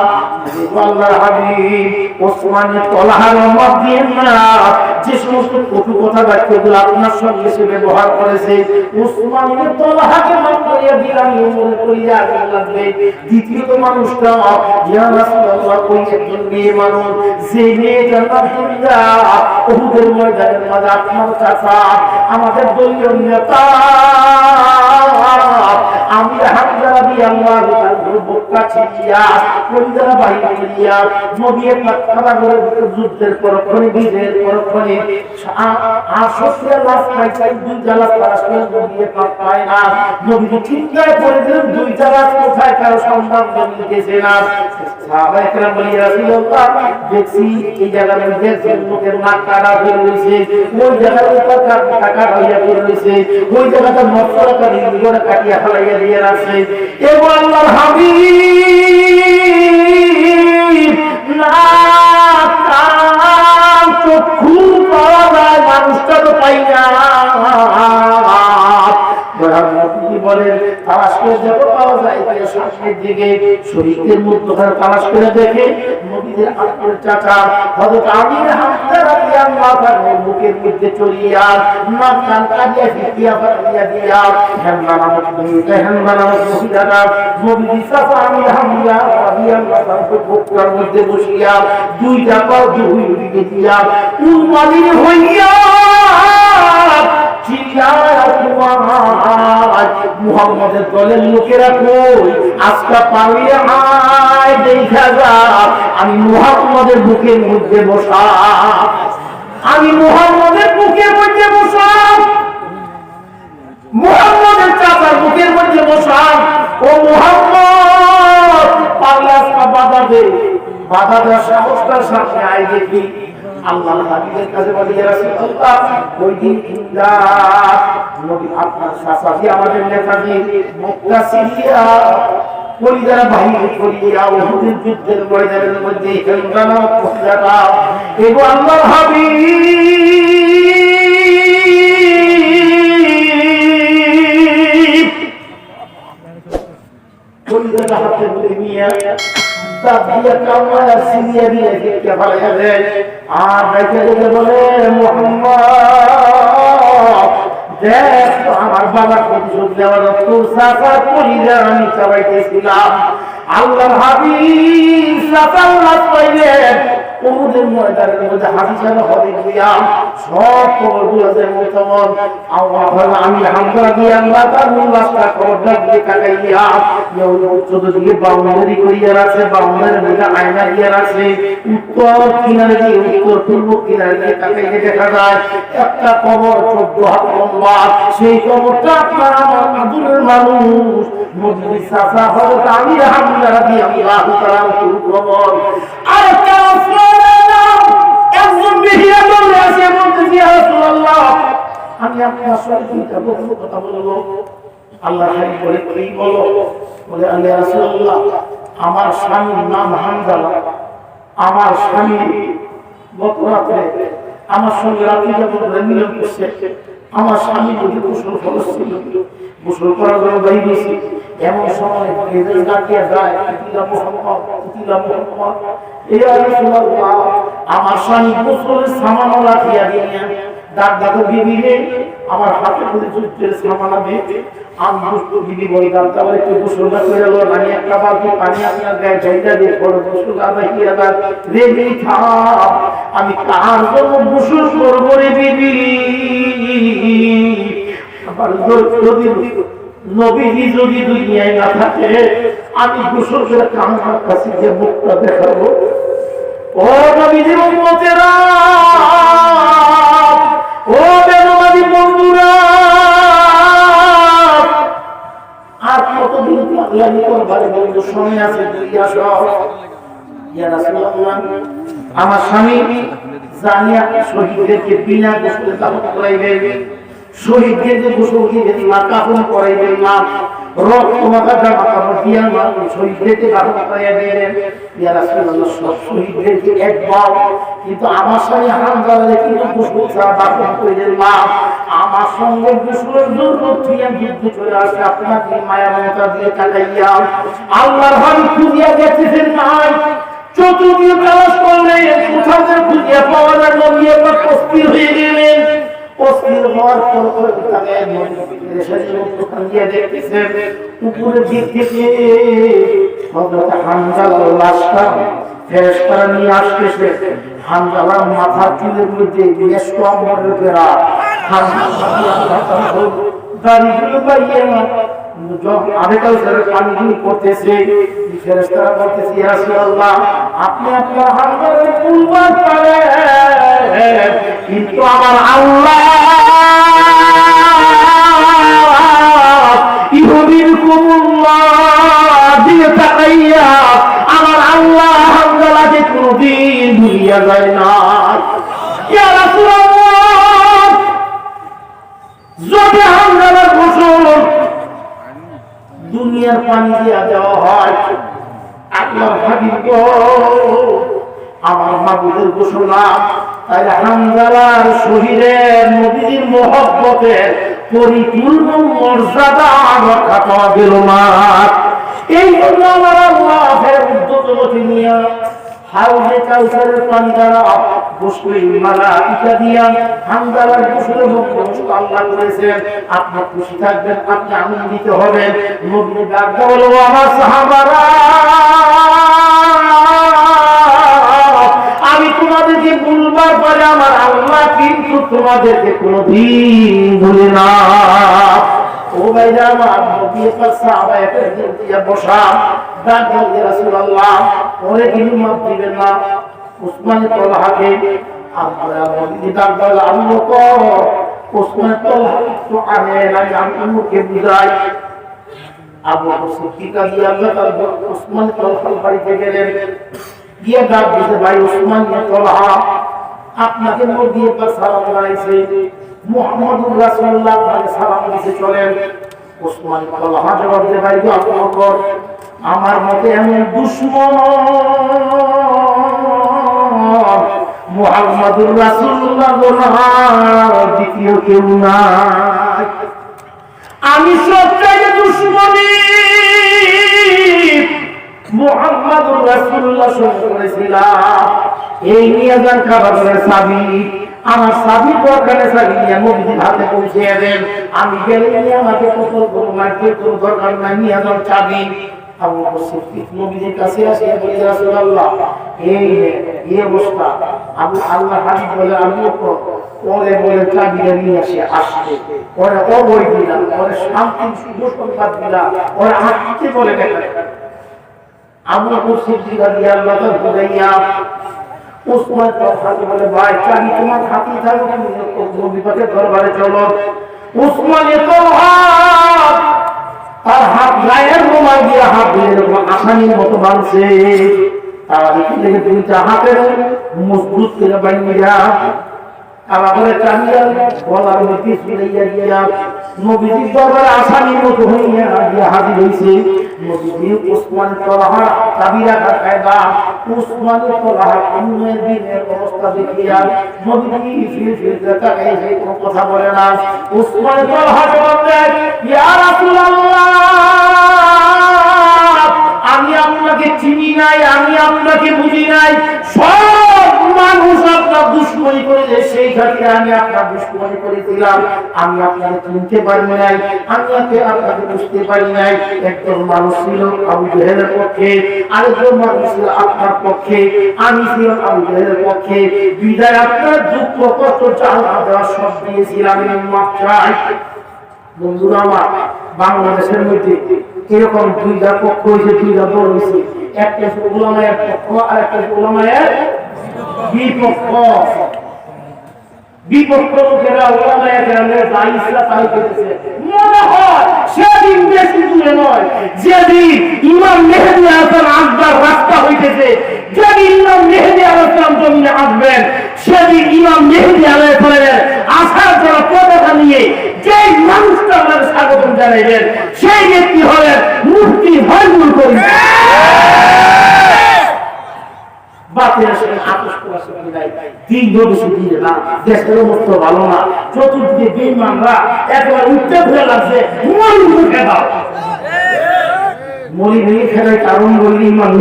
আল্লাহর হাবিব ওসমানের তলহার মাফ দিয়েন না। যে সমস্ত কটু কথা বাক্যগুলো আপনার সঙ্গে সে ব্যবহার করেছে, ওসমানের তলহাকে মাফ করিয়া দিলাম, ওমরের কলিজা আগুন লাগবে। দ্বিতীয়ত মানুষটা, ইয়া রাসূলুল্লাহ, ওই একজন মেয়ে মানুষ, যে মেয়েটার নামটা উহুদের ময়দানের মাঝে আপনার চাচা, আমাদের দলীয় নেতা আমি হামজা রাদিয়াল্লাহু তাআলা বক্কা ছিয়া কলিজার বাইরে দিয়া নবীর পাকখানা করে যুদ্ধের পরক্ষণে, বিজয়ের পরক্ষণে আসলে লাশ পাইছাই দুই জালা আসলে নবীর পাক পায় না। নবী চিন্তায় পড়ে গেলেন দুই জালা কোথায়, কারো সন্ধান মিলতেছে না। সাহাবায়ে কেরাম বলি, ইয়া রাসূলুল্লাহ, দেখছি এই জায়গার মধ্যে লোকের নাক কাটা হয়ে রয়েছে, ওই জায়গার উপর টাকা হইয়া পড়ে রয়েছে, ওই জায়গাটা মশলা কাটি করে কাটিয়া ফেলাইয়া দিয়ে রাখছে। এবং আল্লাহর হাবিব না কান চক্ষু পাওয়া যায়, মানুষটা তো পাই না। বলেন তালাশ করে যাবো, পাওয়া যায় সামনের দিকে শরীরের মধ্যখানে তালাশ করে দেখে নবীদের আত্মীয় চাচা হযরত আমির হামজা রাদিয়াল্লাহু তাআলা বুকের মধ্যে চলিয়া নাক কান কাটিয়া ফিটিয়া ফাটিয়া দিয়া হেমনা নামক মহিলারা নবীর চাচা আমির হামজা রাদিয়াল্লাহু তাআলা বুকের মধ্যে বসিয়া দুইটা পা দুই দিকে দিয়া উম্মালিন হইয়া মুহাম্মদের দলের লোকেরা কই, আজকা পালিয়ে আয় দেখা যা, আমি মুহাম্মদের বুকের মধ্যে বসা, আমি মুহাম্মদের বুকের মধ্যে বসা, মুহাম্মদের চাচার বুকের মধ্যে বসা। ও মুহাম্মদ, পাল্লা আজকা বাধা দে, বাধা দেওয়ার সাহসটার সামনে আয় দেখি। আল্লাহর হাবিবের কাছে বলি, ইয়া রাসূলুল্লাহ, ওই দিন ইন্দা নবী আপনার সাথী আমাদের নেতাজি মক্কা সিরিয়া কলিজার বাহির করিয়া উহুদের যুদ্ধের ময়দানের মধ্যে হেমদানা পৌঁছাটা এবং আল্লাহর হাবিব কলিজার হাতে ধরে নিয়ে তাবিয়া কামায়া সিরিয়া দিয়ে কে ফলাইয়া দেয়। আর দেখে দেখে বলে, মুহাম্মদ দেখ তো আমার বাবার প্রতিশোধ নেওয়ার তোর চাচার কলিজা আমি চাবাইতেছিলাম। আল্লাহর হাবিব চাচার লাশ পাইলেন উহুদের ময়দানের মধ্যে হাদিসের হবে গিয়া সব খবরগুলো যে মুতামন আমি হামজা রাদিয়াল্লাহু তাআলা লাশটা খবরটা দিয়ে কাটাইয়া চতুর্দিকে বাউন্ডারি করিয়া রাখছে, বাউন্ডারির মধ্যে আয়না দিয়া রাখছে। উত্তর কিনারে দিয়ে উত্তর পূর্ব কিনারে দিয়ে তাকাইলে দেখা যায় একটা কবর 14 হাত লম্বা। সেই কবরটা আপনার আমার আদুরের মানুষ নবীর চাচা হযরত আমির হামজা রাদিয়াল্লাহু তাআলা কবর। আর একজন মেহিয়া বলে আসে বলতে, ইয়া রাসূলুল্লাহ, আমি আপনার সাথে দুইটা কথা বলবো। আল্লাহ হাই বলে কি বলো? বলে আল্লাহ রাসূলুল্লাহ আমার স্বামীর নাম হামজালা, আমার স্বামী গত রাতে আমার সঙ্গে রাত্রি যাপন করে মিলন করছে। আমার স্বামী যদি গোসল ফরজ ছিল, গোসল করার জন্য বাইরে গেছি, এমন সময় এদের ডাকিয়া যায় ইতিলা মুহাম্মদ, ইতিলা মুহাম্মদ। এই রাসূলুল্লাহ আমার স্বামী গোসলের সামান রাখিয়া দিয়ে ডাক ডাকে বিবি রে, আমার হাতে করে চুলের সামান দিতে আমি দুষ্ট বিবি বলে ডাক্তার একটু গোসলটা করে গেল, আমি একটা বালতি পানি আপনার গায়ে ঢেলে দিয়ে পড়ো গোসল আদায় কি আবার রেডি থাক, আমি কার জন্য গোসল করবো রে বিবি? আবার যদি নবীজি যদি দুনিয়ায় না থাকে, আমি গোসল করে কামার কাছে যে মুখটা দেখাবো। ও নবীজি উম্মতেরা, ও বেনমাজি বন্ধুরা, আর কতদিন পাগলামি করবার বন্ধু সময় আছে? ইয়া রাসূলুল্লাহ আমার স্বামী জানিয়া শহীদদেরকে বিনা গোসলে দাফন করাইবে, শহীদদেরকে গোসল দিবেন না, কাফন করাইবেন না, রক্ত মাখা জামা কাপড় দিয়া না, শহীদদেরকে দাফন করাইয়া দিবেন। ইয়া রাসূলুল্লাহ সব শহীদদেরকে একবার, কিন্তু আমার স্বামী হামজাকে কিন্তু গোসল ছাড়া দাফন করিলেন না। আমার সঙ্গে গোসলের জন্য যুদ্ধ চলে আসে, আপনাকে মায়া মমতা দিয়ে তাকাইয়া আল্লাহর হাবিব খুঁজিয়া দেখতেছেন নাই, চতুর্দিকে তালাশ করলেন, কোথাও যেন খুঁজিয়া পাওয়া যায়। নবী একবার অস্থির হয়ে গেলেন, অস্থির হওয়ার পর দেখতেছেন উপরের দিক থেকে হযরত হামজালার লাশটা ফেরেশতারা নিয়ে আসতেছে। হামজালার মাথার চুলের মধ্যে মেশক আমরের বেড়া, দাড়িগুলো বাইয়ে পানিগুলি করতেছে। ফেরেশতারা বলতেছে ইয়া রাসূলুল্লাহ আপনি আপনার হামজালার কুরবান করেন, কিন্তু আমার আল্লাহ ইহুদির কুমুল্লাহ দিয়ে তাকাইয়া আমার আল্লাহ হামজালাকে কোনদিন ভুলিয়া যায় না। ইয়া রাসূলুল্লাহ যদি হামজালার গোসল দুনিয়ার পানি দিয়া দেওয়া হয়, আল্লাহর হাবিব আমার মাবুদের গোসল না, তাইলে হামজালার শহীদের নবীর মহব্বতের পরিপূর্ণ মর্যাদা রক্ষা পাওয়া গেল না। এই জন্য আমার আল্লাহ ফের উদ্যতমতি নিয়া হাউজে কাউসারের পানি দ্বারা গোসলের মালাইকা দিয়া হামজালার গোসলের মধ্যে আল্লাহ করেছেন। আপনি খুশি থাকবেন, আপনি আনন্দিত হবেন। নবী ডাক বলো আমার সাহাবারা, আমি তোমাদেরকে ভুলবার পরে আমার আল্লাহ কিন্তু তোমাদেরকে কোনদিন ভুলে না। ও ভাইরা আমার, নবী পাক সাহাবায়ে কেরাম দিয়া বসা, ডাক বলে রাসূলুল্লাহ ওরে কিন্তু মাফ দিবেন না। উসমান তালহাকে আমরা নবী ডাক বলে আবু বকর, উসমান তালহা তো আমি বুঝাই। আবু বকর সিদ্দিক রাদিয়াল্লাহু তাআলা উসমান তালহার বাড়িতে গেলেন, গিয়ে ডাক দিতে ভাই উসমান তালহা আপনাকে নবী পাক সালাম জানাইছে, মুহাম্মদুর রাসূলুল্লাহ আপনাকে সালাম দিতে চলেন। উসমান তালহা জবাব দিয়ে ভাই আবু বকর আমার মতে এমন দুশমন মুহাম্মদুর রাসূলুল্লাহ দ্বিতীয় কেউ নাই। আমি সবচাইতে দুশমনী মুহাম্মদুর রাসূলুল্লাহ সঙ্গে করেছিলাম। এই নিয়ে যান খাবারের চাবি, আমার চাবি দরকারে চাবি নিয়ে নবীর হাতে পৌঁছে দেন। আমি গেলে নিয়ে আমাকে কত করবো মারতে কোনো দরকার নাই, নিয়ে যান চাবি। আবু বকর সিদ্দিক নবীর কাছে আসে বলে রাসূলুল্লাহ এই অবস্থা। আবু আল্লাহ হাবিব বলে আবু বকর ওরে বলে চাবিটা নিয়ে আসতে ওরে অবৈ দিলাম, ওরে শান্তি শুভ সংবাদ দিলাম, ওরে হাঁটতে বলে দেখা। আবু বকর সিদ্দিক রাদিয়াল্লাহু তাআলা বুঝাইয়া উসমান তালহাকে বলে ভাই চাবি তোমার হাতে থাকবে, তুমি নবী পাকের দরবারে চলো। উসমান তালহা তার হাত গায়ের রুমাল দিয়ে হাত দিয়ে আসানির মতো বাঁধছে। তার এখান থেকে দুইটা হাতের মজবুত করে বাঁধিয়া আবার চালিয়া গলার মধ্যে ঝুলাইয়া দিয়া নবীজির দরবারে আসামির মতো হইয়া হাজির হইছে। নবীজি উসমান তলহা চাবি রাখার কায়দা, উসমান তলহা অন্যের দিনের অবস্থা দেখিয়া নবীজি ফিরে তাকাইছে, কোনো কথা বলে না। উসমান তলহা জবাব দেয়, ইয়া রাসূলুল্লাহ, আমি আপনাকে চিনি নাই, আমি আপনাকে বুঝি নাই, সব মানুষ আপনার দুশ্মনী করেছে, সেই খাতিরে আমি আপনার দুশ্মনী করেছিলাম, আমি আপনাকে চিনতে পারি নাই, আমি আপনাকে বুঝতে পারি নাই। একজন মানুষ ছিল আবু জেহেলের পক্ষে, আরেকজন মানুষ ছিল আপনার পক্ষে, আমি ছিলাম আবু জেহেলের পক্ষে। বিদায় আপনার দুঃখ কষ্ট চাওয়া দেওয়া সব দিয়েছিলাম। বন্ধুরা আমার, বাংলাদেশের মধ্যে এরকম দুইটা পক্ষ হয়েছে, দুইটা দল হয়েছে, একটা উলামায়ের পক্ষ আর একটা উলামায়ের বিপক্ষ। বিপক্ষ লোকেরা উলামায়ে কেরামের যা ইচ্ছা তাই করেছে। মনে হয় সেদিন বেশি দূরে নয়, যেদিন ইমাম মেহেদী হাসান আকবর রাস্তা হইতেছে, যেদিন ইমাম মেহেদী আলাইহিসসালাম জমিনে আসবেন, সেদিন ইমাম মেহেদী আলাইহিসসালামের আসার জন্য পতাকা নিয়ে যে মানুষটা আমাদের স্বাগত জানাইবেন, সেই ব্যক্তি হলেন মুফতি ফয়জুল করিম। ভালো না, চতুর্দিকে বেঈমানরা একবার উঠতে ঘুরে লাগছে, মরি ভেঙে খেলায় কারণ বললি ইমান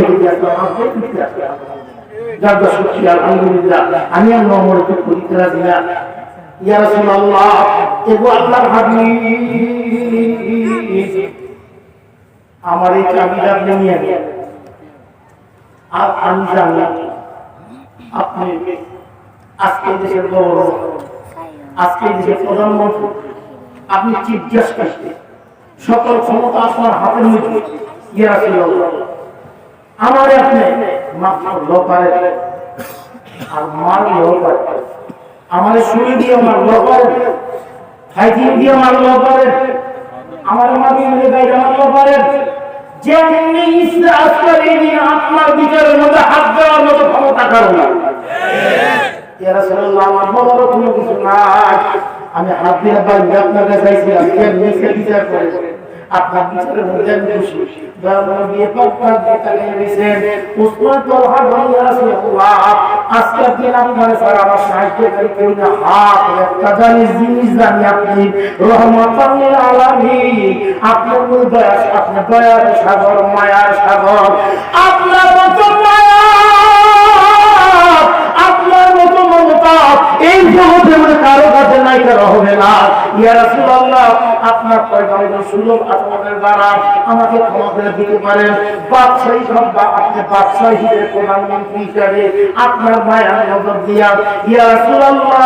আলহামদুলিল্লাহ। আমি আমরা পরীক্ষা রাখি না, ইয়া রাসূলুল্লাহ, এগো আল্লাহর হাবিব, আমার এই চাবিটা আপনি নিয়ে নেন। আর আমি জানি আপনি আজকে দেশের গভর্নর, আজকে দেশের প্রধানমন্ত্রী, আপনি চিফ জাস্টিস, সকল ক্ষমতা আপনার হাতের মধ্যে। ইয়া রাসূলুল্লাহ, আমারে আপনি মাফ করলেও পারেন আর মারলেও পারেন, আমারে শুনে দিয়ে মারলেও পারেন, খাইতে দিয়ে মারলেও পারেন, আমার মারলে গাইতে মারলেও পারেন, যেমনি ইচ্ছা আজকের দিন আপনার বিচারের মধ্যে হাত দেওয়ার মতো ক্ষমতা কারো না। ইয়া রাসূলুল্লাহ, আমার বলার কোনো কিছু নাই, আমি হাত দিয়ে বাইরে আপনার কাছে চাইছিলাম, নিচে বিচার করে আপনার বিচারের মধ্যে আমি খুশি। আজকের দিন আপনার সারা আমার সাহায্যকারী কেউ না, হাত একটা জানিস জিনিস জানি আপনি রহমাতুল লিল আলামিন, আপনার দয়া, আপনার দয়ার সাগর, মায়ার সাগর, আপনার মতো মায়া, আপনার মতো মমতা এই জগতের মধ্যে কারো কাছে নাই, কারো হবে না। ইয়া রাসূলুল্লাহ, আপনার পয়গম্বরের সুলভ আপনাদের দ্বারা আমাকে ক্ষমা করে দিতে পারেন। বাদশাহী সভা, আপনি বাদশাহী হিসেবে, প্রধানমন্ত্রী হিসেবে আপনার মায়ার নজর দিয়া ইয়া রাসূলুল্লাহ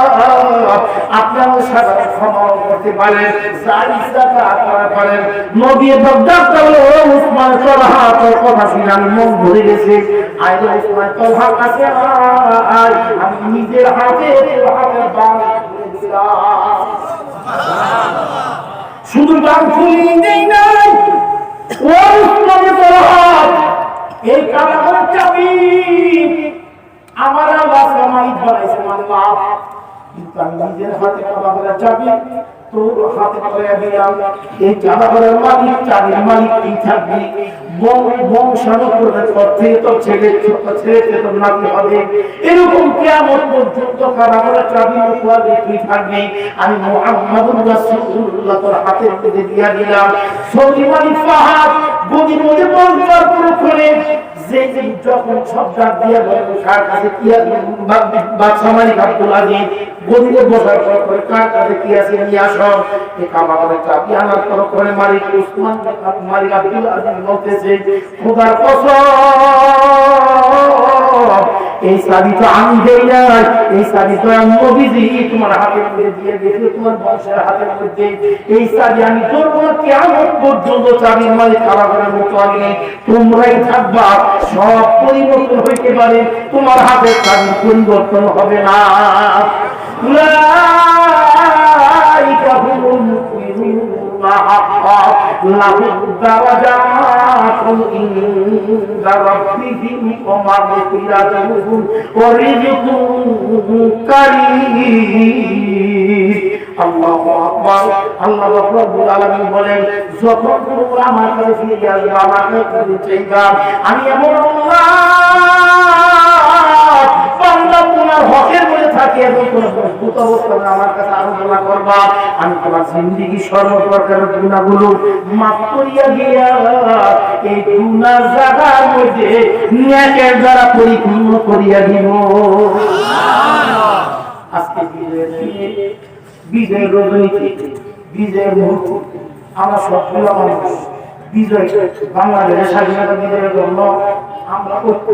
আপনি আমার সাথে ক্ষমা করতে পারেন, যা ইচ্ছা তা আপনারা করেন। নবী বগদাদ বলে, ও উসমান তলহা, তোর কথা শুনে আমি মন ভরে গেছে, আইলে উসমান তলহা কাছে আয়, আমি নিজের হাতে হাতের বাম ধরে দিলাম। শুধু গান ফুলিয়ে দেই নাই, ও উসমান তলহা, এই কারাগারের চাবি আমার আল্লাহ মালিক বানাইছে, আল্লাহ, কিন্তু আমি নিজের হাতে কারাগারের চাবি তোর হাতে করে দিলাম। এই কারাগারের মালিক, চাবির মালিক তুই থাকবি, বংশানুক্রমের পথে তো ছেলে, ছোট ছেলে তো নাতি হবে, এরকম কিয়ামত পর্যন্ত কারাগারের চাবি মুখে তুই থাকবি। আমি মুহাম্মাদুর রাসূলুল্লাহ তোর হাতে মধ্যে দিয়া দিলাম। সৌদি মালিক ফাহাদ গদির মধ্যে বংশার পুরোক্ষণে যে যখন সব ডাক দিয়া বলে কার কাছে কি আছে, বাদশা মালিক আব্দুল আজিজ গদিতে বসার পর কার কাছে কি আছে নিয়ে আসো। এই কারাগারের চাবি আনার পর করে মালিক উসমান মালিক আব্দুল আজিজ বলতেছে, খোদার কসম, এই চাবি তো আমি দেই নাই, এই চাবি তো আমি নবীজি তোমার হাতের মধ্যে দিয়ে দিয়েছি, তোমার বংশের হাতের মধ্যে। এই চাবি আমি ধরবো না কিয়ামত পর্যন্ত, চাবির মালিক কারাগারের মতো আমি নেই, তোমরাই থাকবা। সব পরিবর্তন হইতে পারে, তোমার হাতের চাবি পরিবর্তন হবে না। উলাইকা হুমুল মুমিনুনা হাক্কান লাহুম দারাজাতুন ইনদা রাব্বিহিম ওয়া মাগফিরাতুন ওয়া রিজকুন কারীম। আল্লাহু আকবার। আল্লাহ রাব্বুল আলামিন বলেন, যখন তোমরা আমার কাছে ফিরে আসবে, আমাকে চাইবা, আমি এমন আল্লাহ বান্দা তোমার হকের মধ্যে থাকে এবং কোন ভুল অবস্থায় আমার কাছে আলোচনা করবা, আমি তোমার জিন্দেগি সর্বপ্রকারের গুনাহগুলো মাফ করিয়া দিয়া এই গুনাহ জায়গার মধ্যে নেকের দ্বারা পরিপূর্ণ করিয়া দিব। আজকে বিজয়ের রজনীতে, বিজয়ের মুহূর্তে আমরা সবগুলো মানুষ বিজয়, বাংলাদেশের স্বাধীনতা বিজয়ের জন্য আমরা ঐক্য,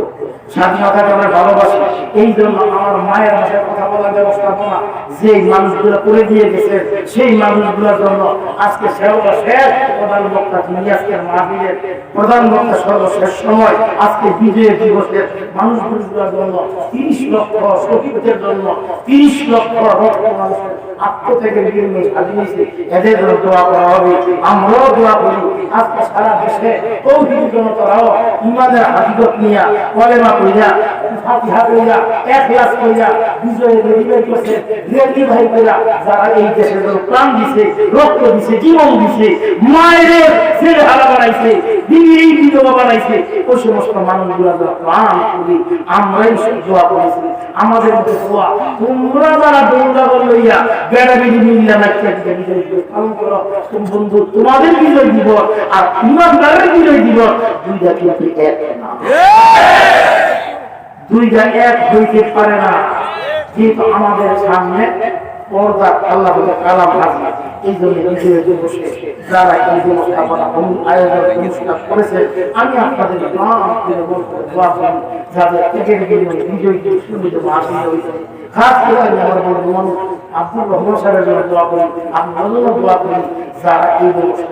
স্বাধীনতাকে আমরা ভালোবাসি। এই জন্য আমার মায়ের ভাষায় কথা বলার ব্যবস্থাপনা যে মানুষগুলো করে দিয়ে গেছে, সেই মানুষগুলোর জন্য আজকে সর্বশেষ প্রধান বক্তা তিনি, আজকের মাহফিলের প্রধান বক্তা সর্বশেষ সময় আজকে বিজয়ের দিবসের মানুষগুলোর জন্য 30 লক্ষ শহীদদের জন্য 30 লক্ষ রক্ত মানুষের আত্ম থেকে বিনিময় স্বাধীনিছে, এদের জন্য দোয়া করা হবে। আমরাও দোয়া করি আজকে সারা দেশে তৌহিদ জনতারাও ইমানের হাকিকত নিয়া কলেমা কইরা, ফাতিহা কইরা, ইখলাস কইরা বিজয়ের রেডিমেড করছে, রেডি ভাই কইরা যারা এই দেশের জন্য প্রাণ দিছে, রক্ত দিছে, জীবন দিছে, মায়ের ছেলে হারা বানাইছে, বিবি বিধবা বানাইছে, ওই সমস্ত মানুষগুলো প্রাণ করি আমরাই দোয়া করেছি। আমাদের মধ্যে দোয়া তোমরা যারা দৌড়া লইয়া বেড়া বিধি মিল্লা নাচিয়া বিজয় দিবস পালন করো, তুমি বন্ধু তোমাদের বিজয় দিবস আর ইমানদারের বিজয় দিবস দুইটা কিন্তু এক না, দুইটা এক হইতে পারে না। কিন্তু আমাদের সামনে পর্দা আল্লাহ কালাম আছে, এই জন্য বিজয় দিবসে যারা এই ব্যবস্থাপনা আয়োজন অনুষ্ঠান করেছে, আমি আপনাদের নাম করে বলতে দোয়া করি যাদের একের বিজয় দিবস সুন্দর মাহফিল হয়েছে। খাস করে আমি আমার বন্ধু আব্দুর রহমান সাহেবের জন্য দোয়া করি, আপনার জন্য দোয়া করি যারা এই ব্যবস্থা